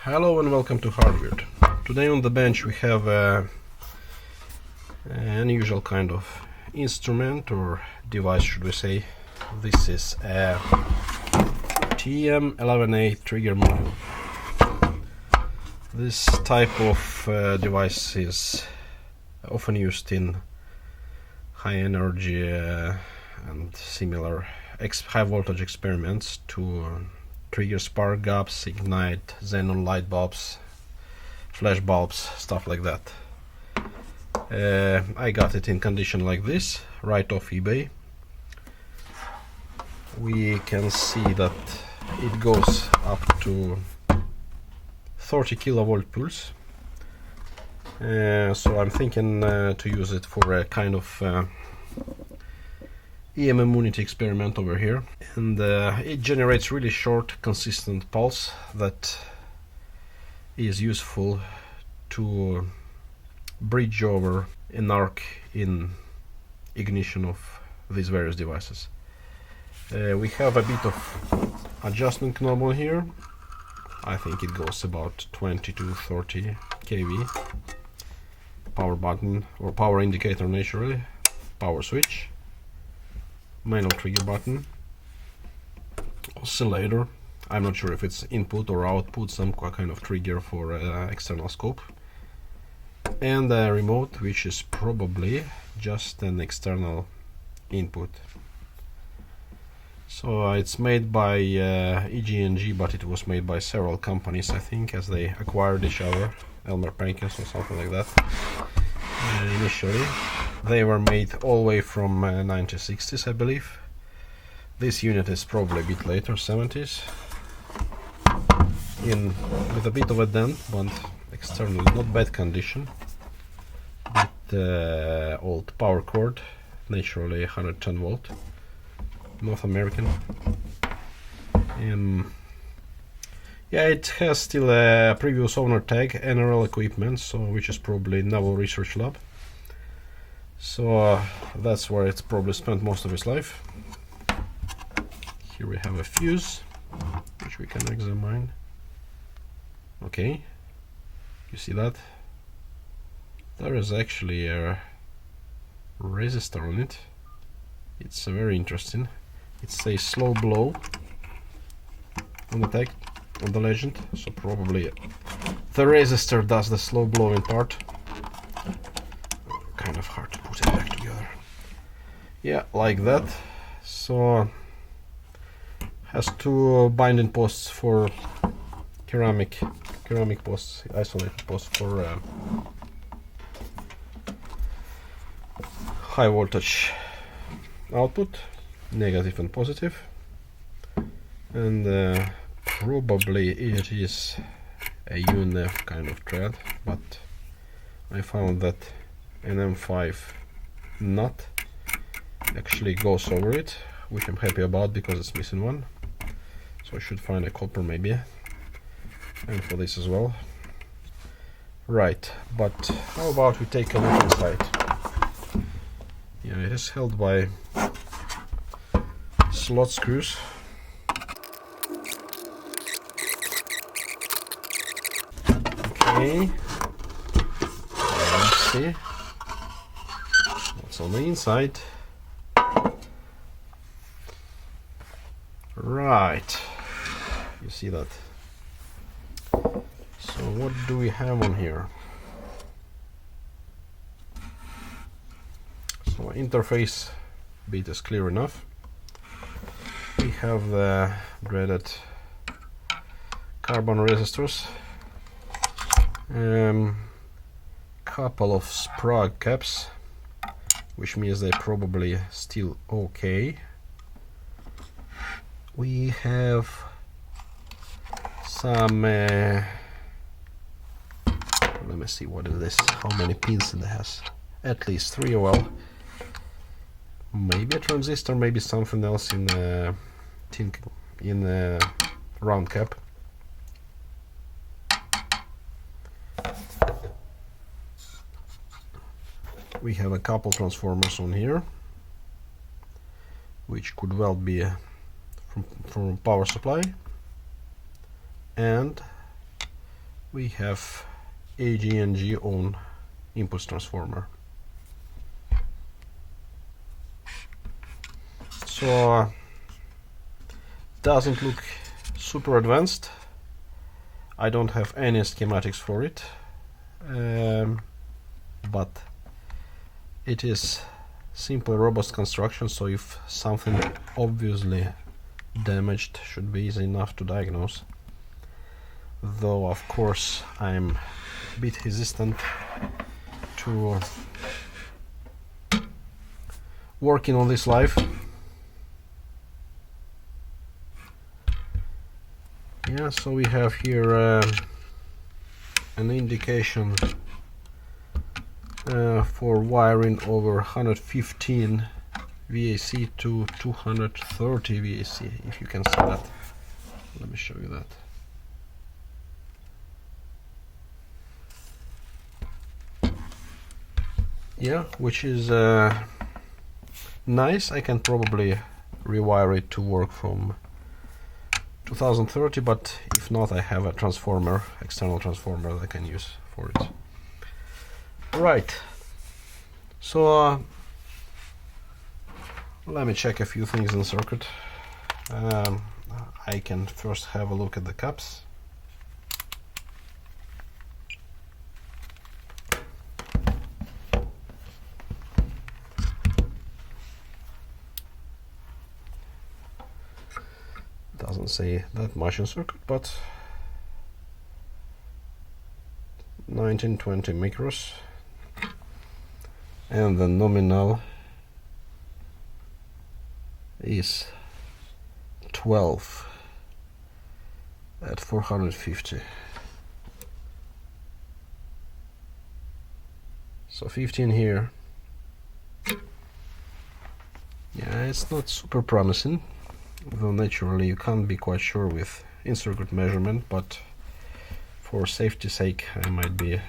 Hello and welcome to HWRD. Today on the bench we have an unusual kind of instrument or device, should we say. This is a TM-11A trigger module. This type of device is often used in high energy and similar high voltage experiments to trigger spark gaps, ignite xenon light bulbs, flash bulbs, stuff like that. I got it in condition like this, right off eBay. We can see that it goes up to 30 kilovolt pulse. So I'm thinking to use it for a kind of EM immunity experiment over here, and it generates really short consistent pulse that is useful to bridge over an arc in ignition of these various devices. We have a bit of adjustment knob on here. I think it goes about 20 to 30 kV. Power button or power indicator, naturally, power switch, manual trigger button, oscillator. I'm not sure if it's input or output, some kind of trigger for external scope, and a remote, which is probably just an external input. So it's made by EG&G, but it was made by several companies, I think, as they acquired each other, Elmer Pankins or something like that. Initially they were made all the way from 1960s, I believe. This unit is probably a bit later, 70s, with a bit of a dent, but externally not bad condition. Bit old power cord, naturally 110 volt, North American. Yeah, it has still a previous owner tag, NRL equipment, so which is probably Naval Research Lab. So that's where it's probably spent most of its life. Here we have a fuse, which we can examine. Okay, you see that? There is actually a resistor on it. It's very interesting. It says slow blow on the tag, on the legend, so probably the resistor does the slow blowing part. Kind of hard to put it back together. Yeah, like that. So has two binding posts for ceramic posts, isolated posts for high voltage output, negative and positive, and probably it is a UNF kind of thread, but I found that an M5 nut actually goes over it, which I'm happy about because it's missing one. So I should find a copper maybe, and for this as well. Right, but how about we take a look inside? Yeah, it is held by slot screws. Okay, let's see what's on the inside. Right, you see that. So what do we have on here? So interface bit is clear enough. We have the dreaded carbon resistors, couple of sprag caps, which means they're probably still okay. We have some let me see, what is this, how many pins it has? At least 3, well, maybe a transistor, maybe something else in a round cap. We have a couple transformers on here, which could well be from power supply, and we have EG&G on impulse transformer. So doesn't look super advanced. I don't have any schematics for it, but it is simple robust construction, so if something obviously damaged should be easy enough to diagnose. Though of course I'm a bit hesitant to working on this live. Yeah, so we have here an indication for wiring over 115 VAC to 230 VAC, if you can see that. Let me show you that. Yeah, which is nice. I can probably rewire it to work from 2030, but if not, I have a transformer, external transformer that I can use for it. Right, so let me check a few things in the circuit. I can first have a look at the caps. Doesn't say that much in circuit, but 1920 micros, and the nominal is 12 at 450. So 15 here. Yeah, it's not super promising, though naturally you can't be quite sure with in-circuit measurement, but for safety's sake I might be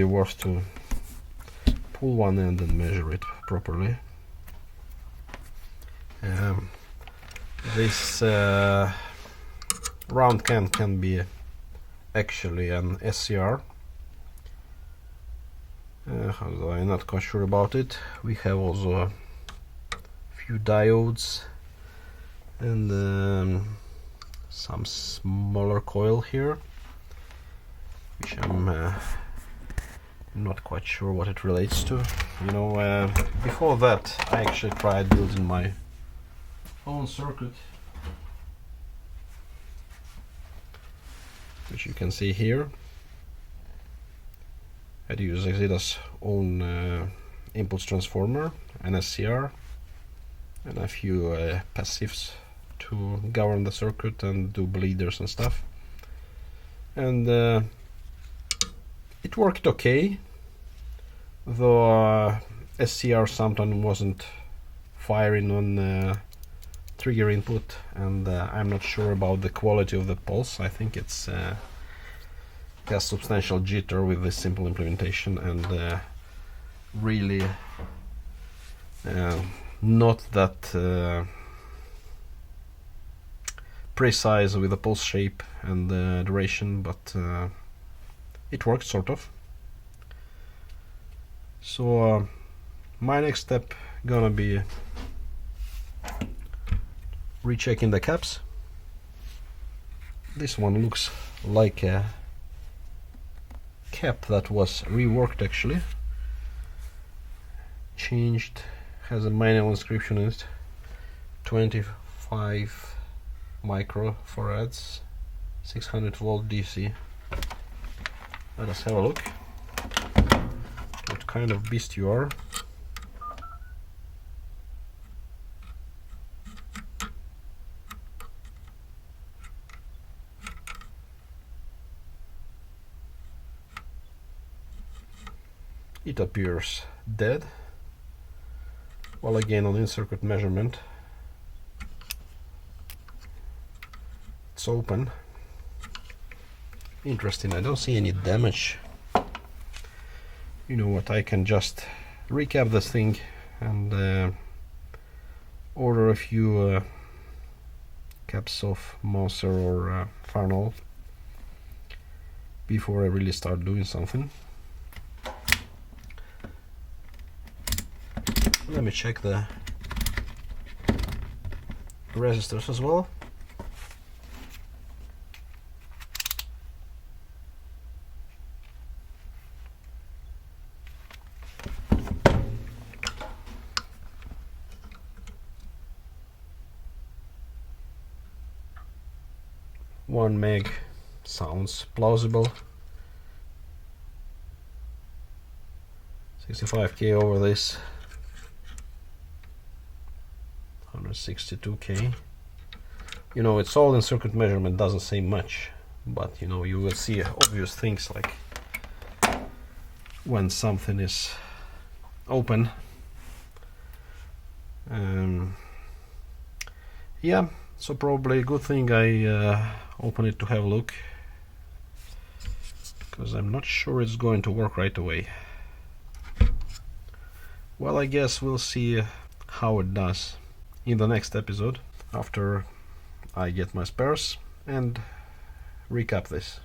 worth to pull one end and measure it properly. This round can be actually an SCR, although I'm not quite sure about it. We have also a few diodes and some smaller coil here, which I'm not quite sure what it relates to. You know, before that I actually tried building my own circuit, which you can see here. I'd use Exita's own impulse transformer, an SCR, and a few passives to govern the circuit and do bleeders and stuff. And it worked okay, though SCR sometimes wasn't firing on trigger input, and I'm not sure about the quality of the pulse. I think it's has substantial jitter with this simple implementation, and really not that precise with the pulse shape and the duration, but it worked sort of. So my next step gonna be rechecking the caps. This one looks like a cap that was reworked, actually changed, has a manual inscription in it, 25 microfarads, 600 volt DC. Let us have a look what kind of beast you are. It appears dead. Well, again, on in-circuit measurement, it's open. Interesting, I don't see any damage. You know what, I can just recap this thing and order a few caps of Mauser or Farnell before I really start doing something. Let me check the resistors as well. One meg sounds plausible. 65k over this. 162k. You know, it's all in circuit measurement, doesn't say much, but you know, you will see obvious things like when something is open. Yeah, so probably a good thing I open it to have a look, because I'm not sure it's going to work right away. Well, I guess we'll see how it does in the next episode after I get my spares and recap this.